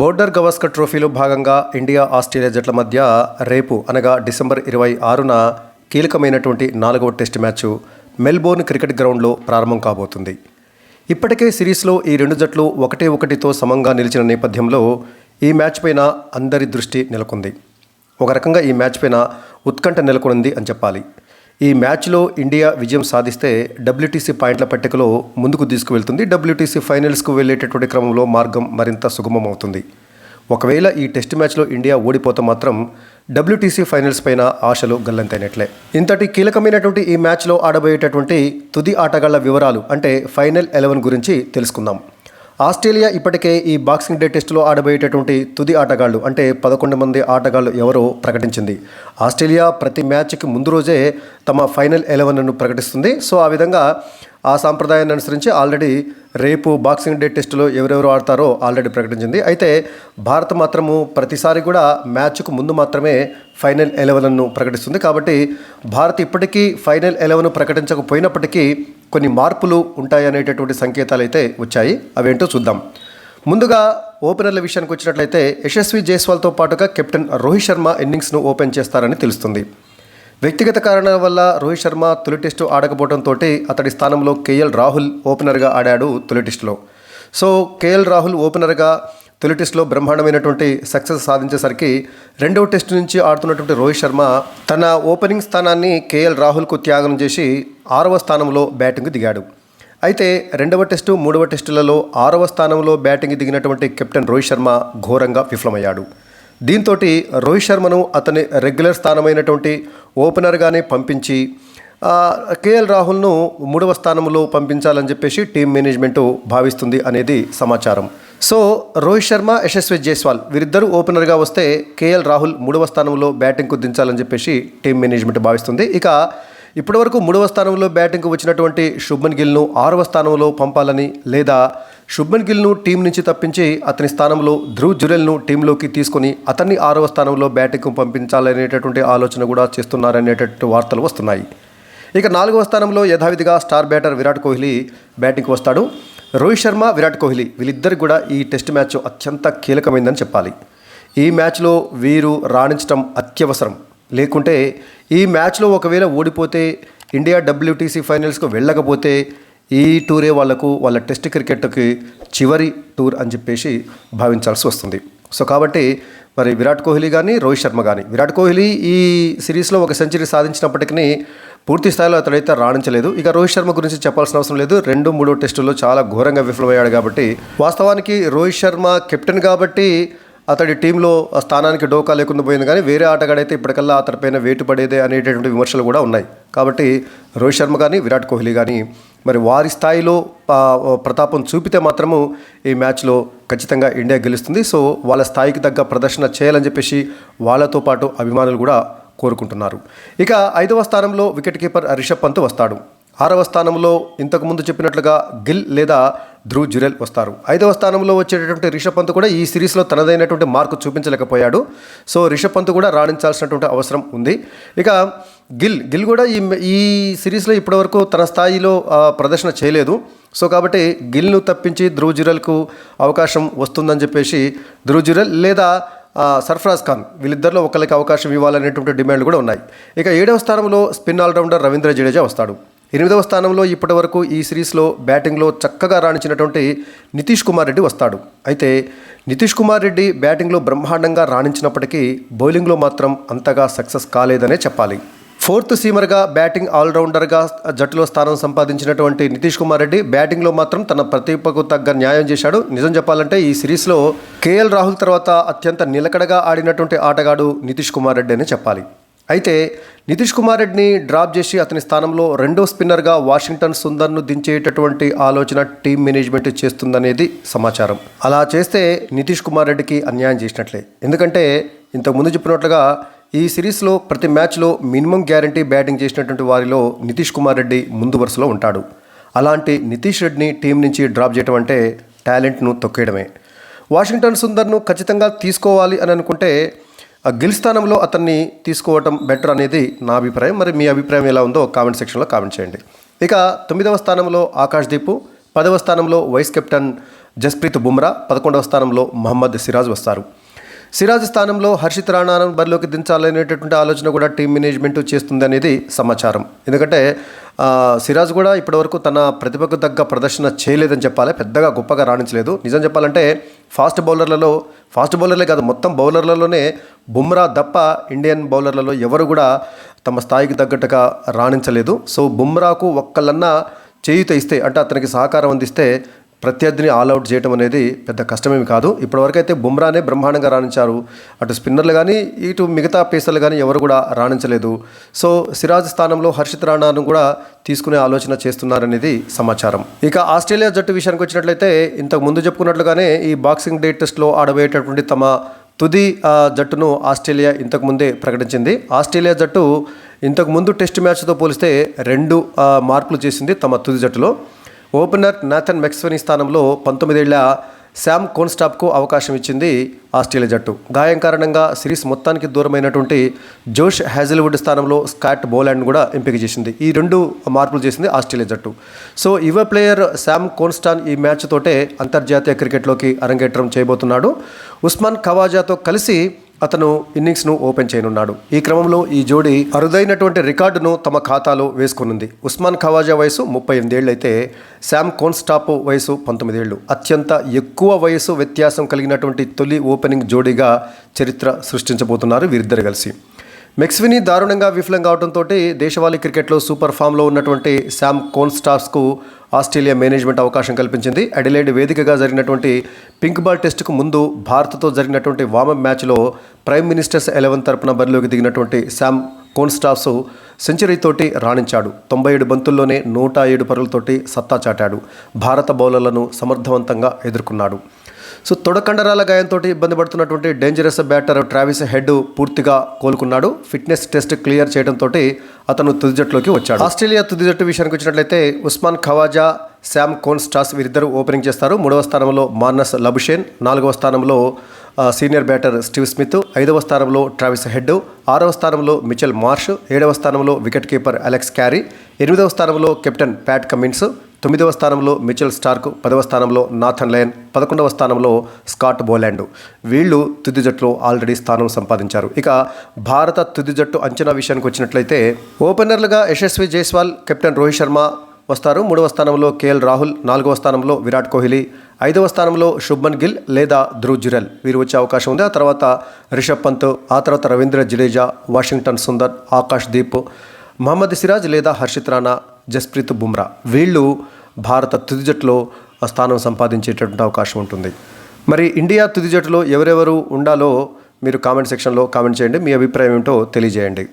Border Gavaskar ట్రోఫీలో భాగంగా India Australia జట్ల మధ్య రేపు అనగా డిసెంబర్ 26న కీలకమైనటువంటి 4వ టెస్ట్ మ్యాచ్ మెల్బోర్న్ క్రికెట్ గ్రౌండ్లో ప్రారంభం కాబోతుంది. ఇప్పటికే సిరీస్లో ఈ రెండు జట్లు 1-1తో సమంగా నిలిచిన నేపథ్యంలో ఈ మ్యాచ్ పైన అందరి దృష్టి నెలకొంది. ఒక రకంగా ఈ మ్యాచ్ పైన ఉత్కంఠ నెలకొంది అని చెప్పాలి. ఈ మ్యాచ్లో ఇండియా విజయం సాధిస్తే WTC పాయింట్ల పట్టికలో ముందుకు తీసుకువెళ్తుంది. WTC ఫైనల్స్కు వెళ్ళేటటువంటి క్రమంలో మార్గం మరింత సుగమం అవుతుంది. ఒకవేళ ఈ టెస్ట్ మ్యాచ్లో ఇండియా ఓడిపోతే మాత్రం WTC ఫైనల్స్ పైన ఆశలు గల్లంతైనట్లే. ఇంతటి కీలకమైనటువంటి ఈ మ్యాచ్లో ఆడబోయేటటువంటి తుది ఆటగాళ్ల వివరాలు అంటే ఫైనల్ 11 గురించి తెలుసుకుందాం. ఆస్ట్రేలియా ఇప్పటికే ఈ బాక్సింగ్ డే టెస్టులో ఆడబోయేటటువంటి తుది ఆటగాళ్లు అంటే 11 మంది ఆటగాళ్లు ఎవరో ప్రకటించింది. ఆస్ట్రేలియా ప్రతి మ్యాచ్కి ముందు రోజే తమ ఫైనల్ 11ను ప్రకటిస్తుంది. సో ఆ విధంగా ఆ సాంప్రదాయాన్ని అనుసరించి ఆల్రెడీ రేపు బాక్సింగ్ డే టెస్టులో ఎవరెవరు ఆడతారో ఆల్రెడీ ప్రకటించింది. అయితే భారత్ మాత్రము ప్రతిసారి కూడా మ్యాచ్కు ముందు మాత్రమే ఫైనల్ 11ను ప్రకటిస్తుంది. కాబట్టి భారత్ ఇప్పటికీ ఫైనల్ 11 ప్రకటించకపోయినప్పటికీ కొన్ని మార్పులు ఉంటాయనేటటువంటి సంకేతాలు అయితే వచ్చాయి. అవేంటో చూద్దాం. ముందుగా ఓపెనర్ల విషయానికి వచ్చినట్లయితే యశస్వి జైస్వాల్తో పాటుగా కెప్టెన్ రోహిత్ శర్మ ఇన్నింగ్స్ను ఓపెన్ చేస్తారని తెలుస్తుంది. వ్యక్తిగత కారణాల వల్ల రోహిత్ శర్మ తొలి టెస్టు ఆడకపోవడంతో అతడి స్థానంలో KL రాహుల్ ఓపెనర్గా ఆడాడు తొలి టెస్టులో. సో KL రాహుల్ ఓపెనర్గా తొలి టెస్టులో బ్రహ్మాండమైనటువంటి సక్సెస్ సాధించేసరికి రెండవ టెస్టు నుంచి ఆడుతున్నటువంటి రోహిత్ శర్మ తన ఓపెనింగ్ స్థానాన్ని KL రాహుల్కు త్యాగం చేసి 6వ స్థానంలో బ్యాటింగ్ దిగాడు. అయితే రెండవ టెస్టు 3వ టెస్టులలో 6వ స్థానంలో బ్యాటింగ్ దిగినటువంటి కెప్టెన్ రోహిత్ శర్మ ఘోరంగా విఫలమయ్యాడు. దీంతో రోహిత్ శర్మను అతని రెగ్యులర్ స్థానమైనటువంటి ఓపెనర్గానే పంపించి KL రాహుల్ను 3వ స్థానంలో పంపించాలని చెప్పేసి టీం మేనేజ్మెంటు భావిస్తుంది అనేది సమాచారం. సో రోహిత్ శర్మ, యశస్వి జైస్వాల్ వీరిద్దరూ ఓపెనర్గా వస్తే KL రాహుల్ 3వ స్థానంలో బ్యాటింగ్కు దించాలని చెప్పేసి టీం మేనేజ్మెంట్ భావిస్తుంది. ఇక ఇప్పటివరకు 3వ స్థానంలో బ్యాటింగ్కు వచ్చినటువంటి శుభ్మన్ గిల్ను 6వ స్థానంలో పంపాలని లేదా శుభ్మన్ గిల్ను టీం నుంచి తప్పించి అతని స్థానంలో ధ్రువ్ జురెల్ను టీంలోకి తీసుకొని అతన్ని 6వ స్థానంలో బ్యాటింగ్కు పంపించాలనేటటువంటి ఆలోచన కూడా చేస్తున్నారనేటటువంటి వార్తలు వస్తున్నాయి. ఇక 4వ స్థానంలో యథావిధిగా స్టార్ బ్యాటర్ విరాట్ కోహ్లీ బ్యాటింగ్కి వస్తాడు. రోహిత్ శర్మ, విరాట్ కోహ్లీ వీళ్ళిద్దరికి కూడా ఈ టెస్ట్ మ్యాచ్ అత్యంత కీలకమైందని చెప్పాలి. ఈ మ్యాచ్లో వీరు రాణించడం అత్యవసరం. లేకుంటే ఈ మ్యాచ్లో ఒకవేళ ఓడిపోతే ఇండియా WTC ఫైనల్స్కు వెళ్ళకపోతే ఈ టూరే వాళ్ళ టెస్ట్ క్రికెట్కి చివరి టూర్ అని చెప్పేసి భావించాల్సి వస్తుంది. సో కాబట్టి మరి విరాట్ కోహ్లీ కానీ రోహిత్ శర్మ కానీ, విరాట్ కోహ్లీ ఈ సిరీస్లో ఒక సెంచరీ సాధించినప్పటికీ పూర్తి స్థాయిలో అతడైతే రాణించలేదు. ఇక రోహిత్ శర్మ గురించి చెప్పాల్సిన అవసరం లేదు. 2, 3 టెస్టుల్లో చాలా ఘోరంగా విఫలమయ్యాడు. కాబట్టి వాస్తవానికి రోహిత్ శర్మ కెప్టెన్ కాబట్టి అతడి టీంలో స్థానానికి డోకా లేకుండా పోయింది. కానీ వేరే ఆటగాడైతే ఇప్పటికల్లా అతడిపైన వేటు పడేదే అనేటటువంటి విమర్శలు కూడా ఉన్నాయి. కాబట్టి రోహిత్ శర్మ కానీ విరాట్ కోహ్లీ కానీ మరి వారి స్థాయిలో ప్రతాపం చూపితే మాత్రము ఈ మ్యాచ్లో ఖచ్చితంగా ఇండియా గెలుస్తుంది. సో వాళ్ళ స్థాయికి తగ్గ ప్రదర్శన చేయాలని చెప్పేసి వాళ్ళతో పాటు అభిమానులు కూడా కోరుకుంటున్నారు. ఇక 5వ స్థానంలో వికెట్ కీపర్ రిషబ్ పంత్ వస్తాడు. 6వ స్థానంలో ఇంతకుముందు చెప్పినట్లుగా గిల్ లేదా ధ్రువ్ జురెల్ వస్తారు. 5వ స్థానంలో వచ్చేటటువంటి రిషబ్ పంత్ కూడా ఈ సిరీస్లో తనదైనటువంటి మార్కు చూపించలేకపోయాడు. సో రిషబ్ పంత్ కూడా రాణించాల్సినటువంటి అవసరం ఉంది. ఇక గిల్ కూడా ఈ సిరీస్లో ఇప్పటివరకు తన స్థాయిలో ప్రదర్శన చేయలేదు. సో కాబట్టి గిల్ను తప్పించి ధ్రువ్ జురెల్కు అవకాశం వస్తుందని చెప్పేసి ధ్రువ్ జురెల్ లేదా సర్ఫరాజ్ ఖాన్ వీళ్ళిద్దరిలో ఒకరికి అవకాశం ఇవ్వాలనేటువంటి డిమాండ్లు కూడా ఉన్నాయి. ఇక 7వ స్థానంలో స్పిన్ ఆల్రౌండర్ రవీంద్ర జడేజా వస్తాడు. 8వ స్థానంలో ఇప్పటివరకు ఈ సిరీస్లో బ్యాటింగ్లో చక్కగా రాణించినటువంటి నితీష్ కుమార్ రెడ్డి వస్తాడు. అయితే నితీష్ కుమార్ రెడ్డి బ్యాటింగ్లో బ్రహ్మాండంగా రాణించినప్పటికీ బౌలింగ్లో మాత్రం అంతగా సక్సెస్ కాలేదనే చెప్పాలి. 4th సీమర్గా బ్యాటింగ్ ఆల్రౌండర్గా జట్టులో స్థానం సంపాదించినటువంటి నితీష్ కుమార్ రెడ్డి బ్యాటింగ్లో మాత్రం తన ప్రతిభకు తగ్గ న్యాయం చేశాడు. నిజం చెప్పాలంటే ఈ సిరీస్లో KL రాహుల్ తర్వాత అత్యంత నిలకడగా ఆడినటువంటి ఆటగాడు నితీష్ కుమార్ రెడ్డి అని చెప్పాలి. అయితే నితీష్ కుమార్ రెడ్డిని డ్రాప్ చేసి అతని స్థానంలో రెండో స్పిన్నర్గా వాషింగ్టన్ సుందర్ను దించేటటువంటి ఆలోచన టీం మేనేజ్మెంట్ చేస్తుందనేది సమాచారం. అలా చేస్తే నితీష్ కుమార్ రెడ్డికి అన్యాయం చేసినట్లే. ఎందుకంటే ఇంతకుముందు చెప్పినట్లుగా ఈ సిరీస్లో ప్రతి మ్యాచ్లో మినిమం గ్యారంటీ బ్యాటింగ్ చేసినటువంటి వారిలో నితీష్ కుమార్ రెడ్డి ముందు వరుసలో ఉంటాడు. అలాంటి నితీష్ రెడ్డిని టీం నుంచి డ్రాప్ చేయడం అంటే టాలెంట్ను తొక్కేయడమే. వాషింగ్టన్ సుందర్ను ఖచ్చితంగా తీసుకోవాలి అని అనుకుంటే గిల్ స్థానంలో అతన్ని తీసుకోవటం బెటర్ అనేది నా అభిప్రాయం. మరి మీ అభిప్రాయం ఎలా ఉందో కామెంట్ సెక్షన్లో కామెంట్ చేయండి. ఇక 9వ స్థానంలో ఆకాష్ దీప్, 10వ స్థానంలో వైస్ కెప్టెన్ జస్ప్రీత్ బుమ్రా, 11వ స్థానంలో మహమ్మద్ సిరాజ్ వస్తారు. సిరాజ్ స్థానంలో హర్షిత్ రాణాను బరిలోకి దించాలనేటటువంటి ఆలోచన కూడా టీం మేనేజ్మెంట్ చేస్తుంది అనేది సమాచారం. ఎందుకంటే సిరాజ్ కూడా ఇప్పటివరకు తన ప్రతిభకు తగ్గ ప్రదర్శన చేయలేదని చెప్పాలి. పెద్దగా గొప్పగా రాణించలేదు. నిజం చెప్పాలంటే ఫాస్ట్ బౌలర్లే కాదు, మొత్తం బౌలర్లలోనే బుమ్రా తప్ప ఇండియన్ బౌలర్లలో ఎవరు కూడా తమ స్థాయికి తగ్గట్టుగా రాణించలేదు. సో బుమ్రాకు ఒక్కళ్ళన్నా చేయూత ఇస్తే, అంటే అతనికి సహకారం అందిస్తే ప్రత్యర్థిని ఆల్అవుట్ చేయడం అనేది పెద్ద కష్టమేమి కాదు. ఇప్పటివరకు అయితే బుమ్రానే బ్రహ్మాండంగా రాణించారు. అటు స్పిన్నర్లు కానీ ఇటు మిగతా పేసర్లు కానీ ఎవరు కూడా రాణించలేదు. సో సిరాజ్ స్థానంలో హర్షిత్ రాణాను కూడా తీసుకునే ఆలోచన చేస్తున్నారనేది సమాచారం. ఇక ఆస్ట్రేలియా జట్టు విషయానికి వచ్చినట్లయితే ఇంతకు ముందు చెప్పుకున్నట్లుగానే ఈ బాక్సింగ్ డే టెస్ట్లో ఆడబోయేటటువంటి తమ తుది జట్టును ఆస్ట్రేలియా ఇంతకుముందే ప్రకటించింది. ఆస్ట్రేలియా జట్టు ఇంతకుముందు టెస్ట్ మ్యాచ్తో పోలిస్తే 2 మార్పులు చేసింది తమ తుది జట్టులో. ఓపెనర్ నాథన్ మెక్స్వెనీ స్థానంలో 19 ఏళ్ల శామ్ కోన్స్టాప్కు అవకాశం ఇచ్చింది ఆస్ట్రేలియా జట్టు. గాయం కారణంగా సిరీస్ మొత్తానికి దూరమైనటువంటి జోష్ హ్యాజిల్వుడ్ స్థానంలో స్కాట్ బోలాండ్ కూడా ఎంపిక చేసింది. ఈ 2 మార్పులు చేసింది ఆస్ట్రేలియా జట్టు. సో యువ ప్లేయర్ శామ్ కోన్స్టాన్ ఈ మ్యాచ్ తోటే అంతర్జాతీయ క్రికెట్లోకి అరంగేట్రం చేయబోతున్నాడు. ఉస్మాన్ ఖవాజాతో కలిసి అతను ఇన్నింగ్స్ను ఓపెన్ చేయనున్నాడు. ఈ క్రమంలో ఈ జోడీ అరుదైనటువంటి రికార్డును తమ ఖాతాలో వేసుకునుంది. ఉస్మాన్ ఖవాజా వయసు 38 ఏళ్ళు అయితే శామ్ కోన్స్టాప్ వయసు 19 ఏళ్ళు. అత్యంత ఎక్కువ వయసు వ్యత్యాసం కలిగినటువంటి తొలి ఓపెనింగ్ జోడీగా చరిత్ర సృష్టించబోతున్నారు వీరిద్దరు కలిసి. మెక్స్వినీ దారుణంగా విఫలం కావడంతో దేశవాళీ క్రికెట్లో సూపర్ ఫామ్లో ఉన్నటువంటి శామ్ కోన్స్టాప్స్కు ఆస్ట్రేలియా మేనేజ్మెంట్ అవకాశం కల్పించింది. అడిలైడ్ వేదికగా జరిగినటువంటి పింక్ బాల్ టెస్టుకు ముందు భారత్తో జరిగినటువంటి వార్మప్ మ్యాచ్లో ప్రైమ్ మినిస్టర్స్ 11 తరపున బరిలోకి దిగినటువంటి శామ్ కోన్స్టాప్స్ సెంచరీతోటి రాణించాడు. 97 బంతుల్లోనే 107 పరుగులతోటి సత్తా చాటాడు. భారత బౌలర్లను సమర్థవంతంగా ఎదుర్కొన్నాడు. సో తొడకండరాల గాయంతో ఇబ్బంది పడుతున్నటువంటి డేంజరస్ బ్యాటర్ ట్రావిస్ హెడ్ పూర్తిగా కోలుకున్నాడు. ఫిట్నెస్ టెస్ట్ క్లియర్ చేయడంతో అతను తుది జట్టులోకి వచ్చాడు. ఆస్ట్రేలియా తుది జట్టు విషయానికి వచ్చినట్లయితే ఉస్మాన్ ఖవాజా, శామ్ కోన్స్టాప్స్ వీరిద్దరూ ఓపెనింగ్ చేస్తారు. 3వ స్థానంలో మార్నస్ లబుషేన్, 4వ స్థానంలో సీనియర్ బ్యాటర్ స్టీవ్ స్మిత్, 5వ స్థానంలో ట్రావిస్ హెడ్, 6వ స్థానంలో మిచెల్ మార్ష్, 7వ స్థానంలో వికెట్ కీపర్ అలెక్స్ క్యారీ, 8వ స్థానంలో కెప్టెన్ ప్యాట్ కమిన్స్, 9వ స్థానంలో మిచెల్ స్టార్క్, 10వ స్థానంలో నాథన్ లయన్, 11వ స్థానంలో స్కాట్ బోలాండ్. వీళ్ళు తుది జట్టులో ఆల్రెడీ స్థానం సంపాదించారు. ఇక భారత తుది జట్టు అంచనా విషయానికి వచ్చినట్లయితే ఓపెనర్లుగా యశస్వి జైస్వాల్, కెప్టెన్ రోహిత్ శర్మ వస్తారు. 3వ స్థానంలో కేఎల్ రాహుల్, 4వ స్థానంలో విరాట్ కోహ్లీ, 5వ స్థానంలో శుభ్మన్ గిల్ లేదా ధ్రువ్ జురెల్ వీరు వచ్చే అవకాశం ఉంది. ఆ తర్వాత రిషబ్ పంత్, ఆ తర్వాత రవీంద్ర జడేజా, వాషింగ్టన్ సుందర్, ఆకాష్ దీప్, మహమ్మద్ సిరాజ్ లేదా హర్షిత్ రాణా, జస్ప్రీత్ బుమ్రా వీళ్ళు భారత తుది జట్టులో స్థానం సంపాదించేటటువంటి అవకాశం ఉంటుంది. మరి ఇండియా తుది జట్టులో ఎవరెవరు ఉండాలో మీరు కామెంట్ సెక్షన్లో కామెంట్ చేయండి. మీ అభిప్రాయం ఏమిటో తెలియజేయండి.